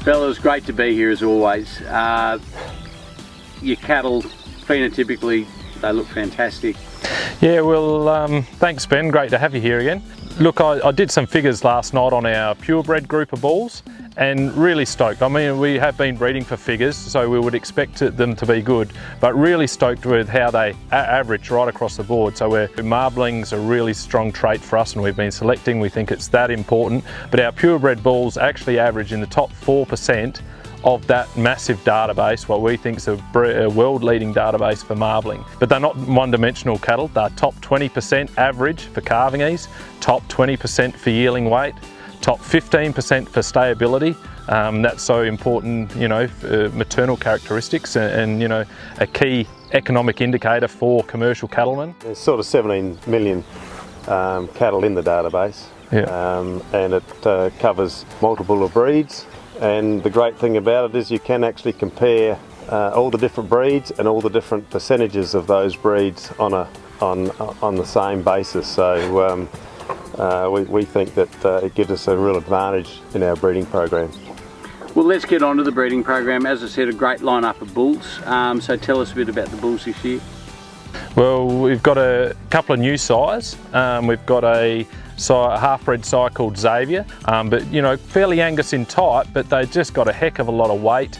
Fellas, great to be here as always. Your cattle, phenotypically, they look fantastic. Yeah, well, thanks Ben, great to have you here again. Look, I did some figures last night on our purebred group of bulls and really stoked. I mean, we have been breeding for figures, so we would expect them to be good, but really stoked with how they average right across the board. So marbling's a really strong trait for us and we've been selecting, we think it's that important, but our purebred bulls actually average in the top 4% of that massive database, what we think is a world-leading database for marbling. But they're not one-dimensional cattle, they're top 20% average for calving ease, top 20% for yearling weight, top 15% for stayability. That's so important, you know, for maternal characteristics and, you know, a key economic indicator for commercial cattlemen. There's sort of 17 million cattle in the database, and it covers multiple of breeds. And the great thing about it is you can actually compare all the different breeds and all the different percentages of those breeds on the same basis. So we think that it gives us a real advantage in our breeding program. Well, let's get on to the breeding program. As I said, a great lineup of bulls. So tell us a bit about the bulls this year. Well, we've got a couple of new sires. We've got a half-bred sire called Xavier, but you know, fairly Angus in type, but they just got a heck of a lot of weight.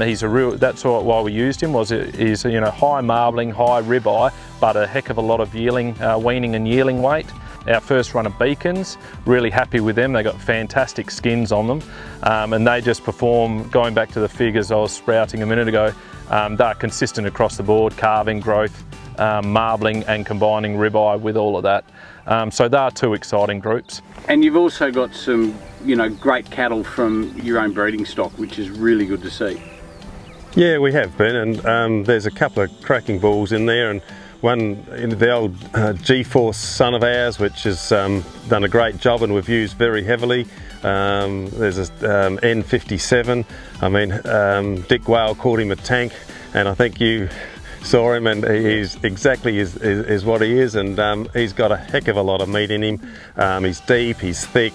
He's a real, that's why we used him, was he's, you know, high marbling, high ribeye, but a heck of a lot of yearling, weaning and yearling weight. Our first run of beacons, really happy with them. They got fantastic skins on them, and they just perform, going back to the figures I was sprouting a minute ago, they're consistent across the board, calving, growth, marbling and combining ribeye with all of that. So they are two exciting groups. And you've also got some, you know, great cattle from your own breeding stock, which is really good to see. Yeah, we have been, and there's a couple of cracking bulls in there, and one in the old G-Force son of ours, which has done a great job and we've used very heavily. There's a N57. I mean, Dick Whale called him a tank, and I think you saw him, and he's exactly is what he is, and he's got a heck of a lot of meat in him. He's deep, he's thick,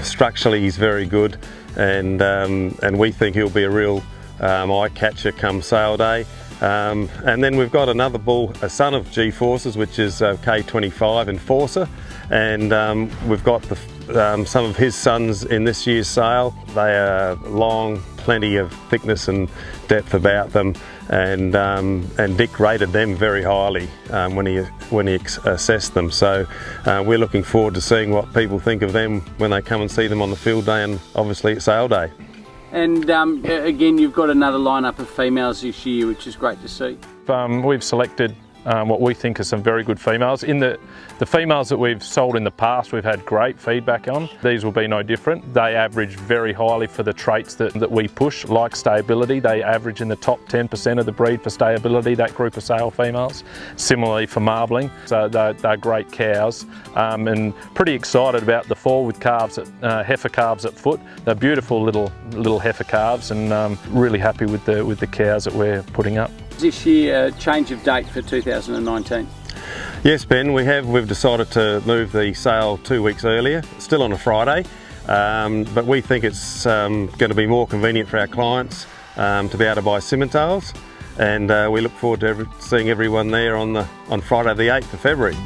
structurally he's very good, and we think he'll be a real eye catcher come sale day. And then we've got another bull, a son of G-Forces, which is K25 Enforcer, and we've got some of his sons in this year's sale. They are long, plenty of thickness and depth about them, and Dick rated them very highly when he assessed them. So we're looking forward to seeing what people think of them when they come and see them on the field day and obviously at sale day. And again, you've got another lineup of females this year, which is great to see. We've selected what we think are some very good females. In the females that we've sold in the past, we've had great feedback on. These will be no different. They average very highly for the traits that we push, like stayability. They average in the top 10% of the breed for stayability, that group of sale females. Similarly for marbling, so they're great cows, and pretty excited about the fall with calves, heifer calves at foot. They're beautiful little heifer calves, and really happy with the cows that we're putting up. This year, change of date for 2019. Yes, Ben, we've decided to move the sale 2 weeks earlier, still on a Friday, but we think it's going to be more convenient for our clients to be able to buy Simmentals, and we look forward to seeing everyone there on Friday the 8th of February.